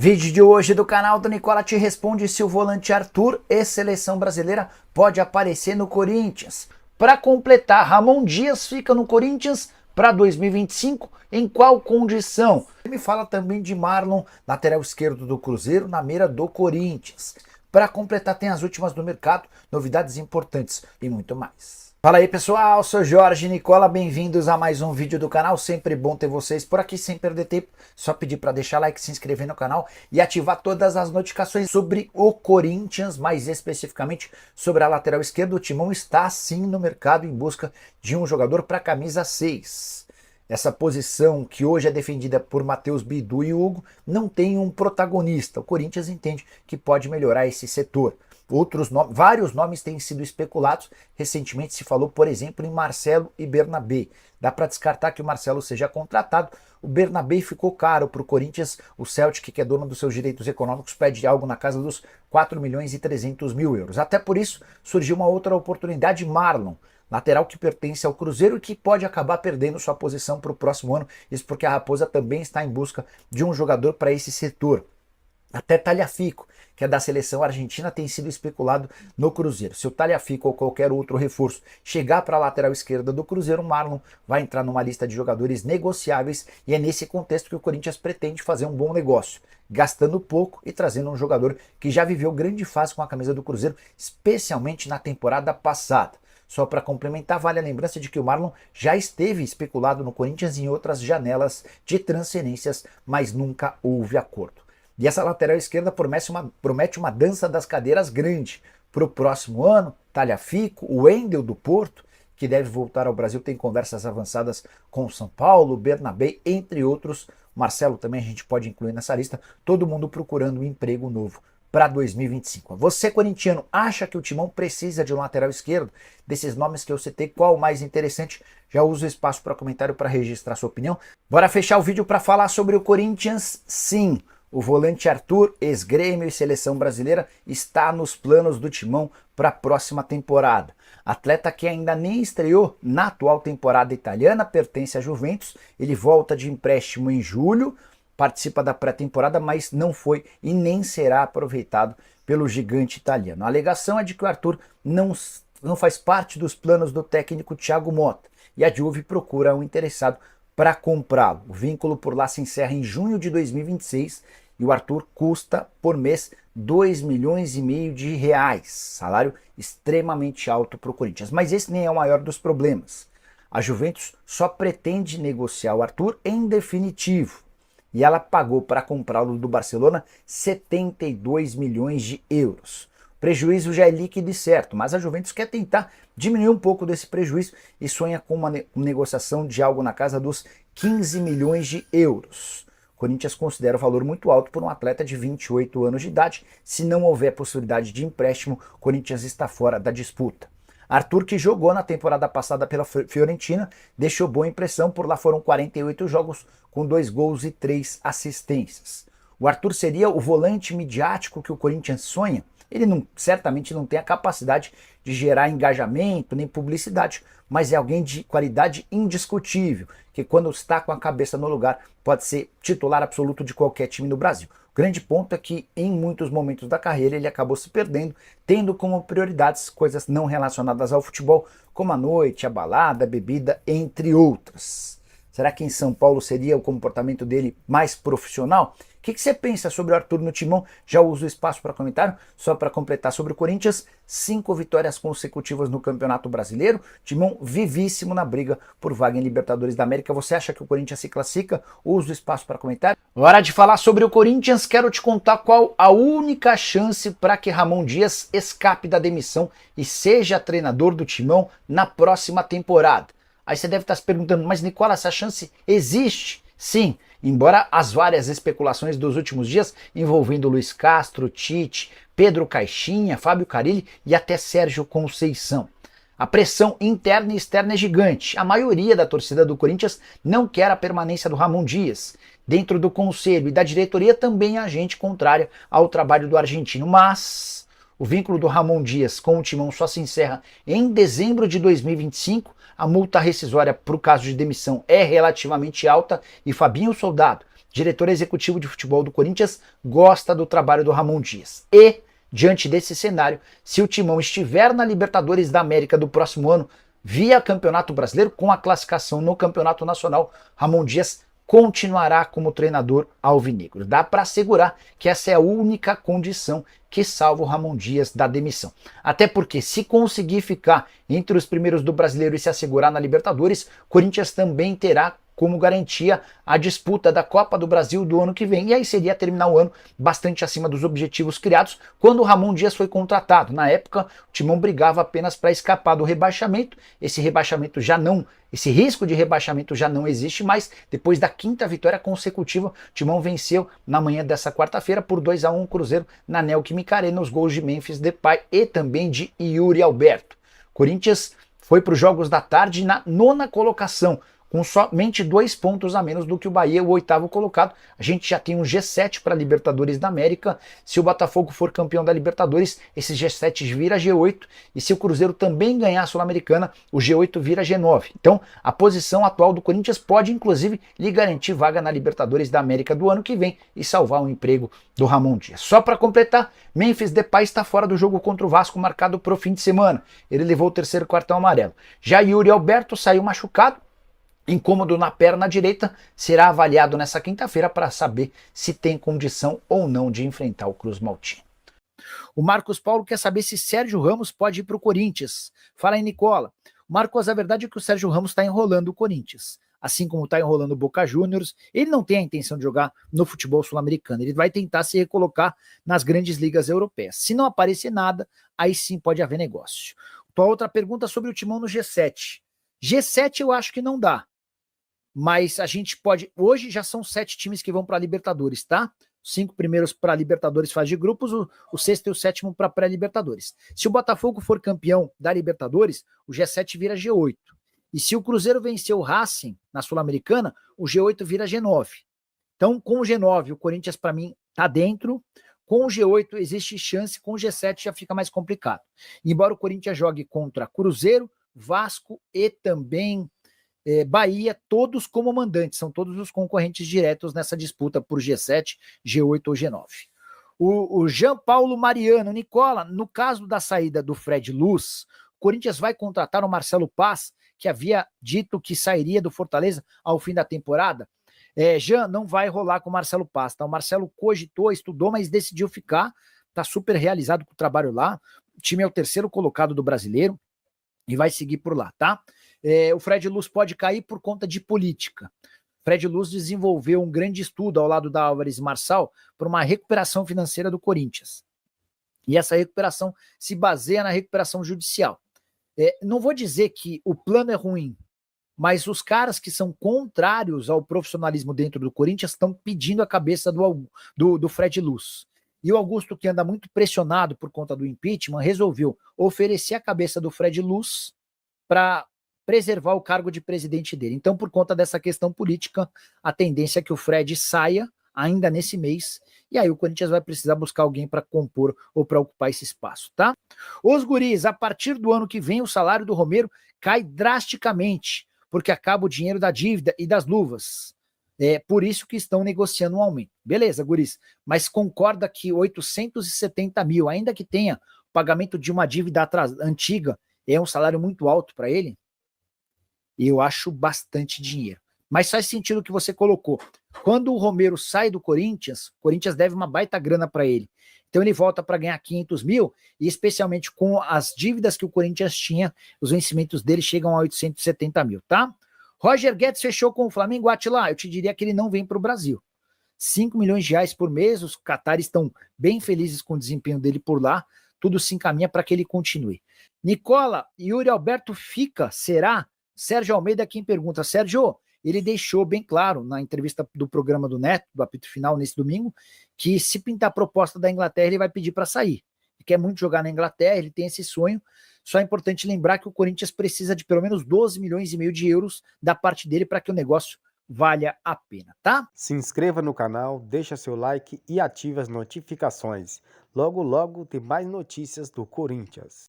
Vídeo de hoje do canal do Nicola te responde se o volante Arthur, ex-seleção brasileira, pode aparecer no Corinthians. Para completar, Ramon Dias fica no Corinthians para 2025, em qual condição? Ele me fala também de Marlon, lateral esquerdo do Cruzeiro, na mira do Corinthians. Para completar, tem as últimas do mercado, novidades importantes e muito mais. Fala aí pessoal, sou Jorge Nicola, bem-vindos a mais um vídeo do canal, sempre bom ter vocês por aqui sem perder tempo, só pedir para deixar like, se inscrever no canal e ativar todas as notificações sobre o Corinthians, mais especificamente sobre a lateral esquerda. O Timão está sim no mercado em busca de um jogador para a camisa 6. Essa posição que hoje é defendida por Matheus Bidu e Hugo não tem um protagonista, o Corinthians entende que pode melhorar esse setor. Vários nomes têm sido especulados. Recentemente se falou, por exemplo, em Marcelo e Bernabé. Dá para descartar que o Marcelo seja contratado. O Bernabé ficou caro para o Corinthians. O Celtic, que é dono dos seus direitos econômicos, pede algo na casa dos 4 milhões e 300 mil euros. Até por isso surgiu uma outra oportunidade, Marlon, lateral que pertence ao Cruzeiro e que pode acabar perdendo sua posição para o próximo ano. Isso porque a Raposa também está em busca de um jogador para esse setor. Até Tagliafico, que é da seleção argentina, tem sido especulado no Cruzeiro. Se o Tagliafico ou qualquer outro reforço chegar para a lateral esquerda do Cruzeiro, o Marlon vai entrar numa lista de jogadores negociáveis e é nesse contexto que o Corinthians pretende fazer um bom negócio, gastando pouco e trazendo um jogador que já viveu grande fase com a camisa do Cruzeiro, especialmente na temporada passada. Só para complementar, vale a lembrança de que o Marlon já esteve especulado no Corinthians em outras janelas de transferências, mas nunca houve acordo. E essa lateral esquerda promete uma dança das cadeiras grande para o próximo ano. Tagliafico, o Wendel do Porto, que deve voltar ao Brasil, tem conversas avançadas com o São Paulo, Bernabé, entre outros. Marcelo também a gente pode incluir nessa lista. Todo mundo procurando um emprego novo para 2025. Você, corintiano, acha que o Timão precisa de um lateral esquerdo? Desses nomes que eu citei, qual o mais interessante? Já uso o espaço para comentário para registrar sua opinião. Bora fechar o vídeo para falar sobre o Corinthians? Sim. O volante Arthur, ex-Grêmio e seleção brasileira, está nos planos do Timão para a próxima temporada. Atleta que ainda nem estreou na atual temporada italiana, pertence à Juventus, ele volta de empréstimo em julho, participa da pré-temporada, mas não foi e nem será aproveitado pelo gigante italiano. A alegação é de que o Arthur não faz parte dos planos do técnico Thiago Motta e a Juve procura um interessado para comprá-lo. O vínculo por lá se encerra em junho de 2026 e o Arthur custa por mês 2 milhões e meio de reais, salário extremamente alto para o Corinthians. Mas esse nem é o maior dos problemas. A Juventus só pretende negociar o Arthur em definitivo e ela pagou para comprá-lo do Barcelona 72 milhões de euros. O prejuízo já é líquido e certo, mas a Juventus quer tentar diminuir um pouco desse prejuízo e sonha com uma negociação de algo na casa dos 15 milhões de euros. O Corinthians considera o valor muito alto por um atleta de 28 anos de idade. Se não houver possibilidade de empréstimo, o Corinthians está fora da disputa. Arthur, que jogou na temporada passada pela Fiorentina, deixou boa impressão. Por lá foram 48 jogos com 2 gols e 3 assistências. O Arthur seria o volante midiático que o Corinthians sonha? Ele certamente não tem a capacidade de gerar engajamento nem publicidade, mas é alguém de qualidade indiscutível, que quando está com a cabeça no lugar pode ser titular absoluto de qualquer time no Brasil. O grande ponto é que em muitos momentos da carreira ele acabou se perdendo, tendo como prioridades coisas não relacionadas ao futebol, como a noite, a balada, a bebida, entre outras. Será que em São Paulo seria o comportamento dele mais profissional? O que você pensa sobre o Arthur no Timão? Já uso o espaço para comentário. Só para completar sobre o Corinthians, 5 vitórias consecutivas no Campeonato Brasileiro. Timão vivíssimo na briga por vaga em Libertadores da América. Você acha que o Corinthians se classifica? Uso o espaço para comentário. Hora de falar sobre o Corinthians. Quero te contar qual a única chance para que Ramon Dias escape da demissão e seja treinador do Timão na próxima temporada. Aí você deve estar se perguntando, mas Nicola, essa chance existe? Sim, embora as várias especulações dos últimos dias envolvendo Luiz Castro, Tite, Pedro Caixinha, Fábio Carille e até Sérgio Conceição. A pressão interna e externa é gigante. A maioria da torcida do Corinthians não quer a permanência do Ramon Dias. Dentro do conselho e da diretoria também há gente contrária ao trabalho do argentino, mas o vínculo do Ramon Dias com o Timão só se encerra em dezembro de 2025. A multa rescisória para o caso de demissão é relativamente alta e Fabinho Soldado, diretor executivo de futebol do Corinthians, gosta do trabalho do Ramon Dias. E, diante desse cenário, se o Timão estiver na Libertadores da América do próximo ano, via Campeonato Brasileiro, com a classificação no Campeonato Nacional, Ramon Dias continuará como treinador alvinegro. Dá para assegurar que essa é a única condição que salva o Ramon Dias da demissão. Até porque, se conseguir ficar entre os primeiros do Brasileiro e se assegurar na Libertadores, Corinthians também terá como garantia a disputa da Copa do Brasil do ano que vem. E aí seria terminar o ano bastante acima dos objetivos criados quando o Ramon Dias foi contratado. Na época, o Timão brigava apenas para escapar do rebaixamento. Esse risco de rebaixamento já não existe mais. Depois da quinta vitória consecutiva, o Timão venceu na manhã dessa quarta-feira por 2-1 o Cruzeiro na Neoquímica Arena, os gols de Memphis Depay e também de Yuri Alberto. Corinthians foi para os Jogos da Tarde na 9ª colocação, com somente 2 pontos a menos do que o Bahia, o 8º colocado. A gente já tem um G7 para a Libertadores da América. Se o Botafogo for campeão da Libertadores, esse G7 vira G8. E se o Cruzeiro também ganhar a Sul-Americana, o G8 vira G9. Então, a posição atual do Corinthians pode, inclusive, lhe garantir vaga na Libertadores da América do ano que vem e salvar o emprego do Ramon Dias. Só para completar, Memphis Depay está fora do jogo contra o Vasco, marcado para o fim de semana. Ele levou o 3º cartão amarelo. Já Yuri Alberto saiu machucado, incômodo na perna direita, será avaliado nessa quinta-feira para saber se tem condição ou não de enfrentar o Cruz Maltino. O Marcos Paulo quer saber se Sérgio Ramos pode ir para o Corinthians. Fala aí, Nicola. Marcos, a verdade é que o Sérgio Ramos está enrolando o Corinthians, assim como está enrolando o Boca Juniors. Ele não tem a intenção de jogar no futebol sul-americano, ele vai tentar se recolocar nas grandes ligas europeias. Se não aparecer nada, aí sim pode haver negócio. Tua outra pergunta sobre o Timão no G7. G7 eu acho que não dá. Mas a gente pode... Hoje já são 7 times que vão para a Libertadores, tá? 5 primeiros para a Libertadores fase de grupos, o 6º e o 7º para pré-Libertadores. Se o Botafogo for campeão da Libertadores, o G7 vira G8. E se o Cruzeiro vencer o Racing na Sul-Americana, o G8 vira G9. Então, com o G9, o Corinthians, para mim, tá dentro. Com o G8 existe chance, com o G7 já fica mais complicado. Embora o Corinthians jogue contra Cruzeiro, Vasco e também Bahia, todos como mandantes, são todos os concorrentes diretos nessa disputa por G7, G8 ou G9. O Jean Paulo Mariano, Nicola, no caso da saída do Fred Luz, o Corinthians vai contratar o Marcelo Paz, que havia dito que sairia do Fortaleza ao fim da temporada. Jean, não vai rolar com o Marcelo Paz, tá? O Marcelo cogitou, estudou, mas decidiu ficar, tá super realizado com o trabalho lá. O time é o 3º colocado do Brasileiro e vai seguir por lá, tá? O Fred Luz pode cair por conta de política. Fred Luz desenvolveu um grande estudo ao lado da Álvares Marçal para uma recuperação financeira do Corinthians. E essa recuperação se baseia na recuperação judicial. Não vou dizer que o plano é ruim, mas os caras que são contrários ao profissionalismo dentro do Corinthians estão pedindo a cabeça do Fred Luz. E o Augusto, que anda muito pressionado por conta do impeachment, resolveu oferecer a cabeça do Fred Luz para preservar o cargo de presidente dele. Então, por conta dessa questão política, a tendência é que o Fred saia ainda nesse mês, e aí o Corinthians vai precisar buscar alguém para compor ou para ocupar esse espaço, tá? Os guris, a partir do ano que vem, o salário do Romero cai drasticamente, porque acaba o dinheiro da dívida e das luvas. Por isso que estão negociando um aumento. Beleza, guris, mas concorda que 870 mil, ainda que tenha o pagamento de uma dívida antiga, é um salário muito alto para ele? Eu acho bastante dinheiro. Mas faz sentido o que você colocou. Quando o Romero sai do Corinthians, o Corinthians deve uma baita grana para ele. Então ele volta para ganhar 500 mil, e especialmente com as dívidas que o Corinthians tinha, os vencimentos dele chegam a 870 mil, tá? Roger Guedes fechou com o Flamengo. Atila, eu te diria que ele não vem para o Brasil. 5 milhões de reais por mês, os catares estão bem felizes com o desempenho dele por lá, tudo se encaminha para que ele continue. Nicola, Yuri Alberto fica, será? Sérgio Almeida quem pergunta. Sérgio, ele deixou bem claro na entrevista do programa do Neto, do apito final nesse domingo, que se pintar a proposta da Inglaterra, ele vai pedir para sair. Ele quer muito jogar na Inglaterra, ele tem esse sonho. Só é importante lembrar que o Corinthians precisa de pelo menos 12 milhões e meio de euros da parte dele para que o negócio valha a pena, tá? Se inscreva no canal, deixa seu like e ative as notificações. Logo, logo tem mais notícias do Corinthians.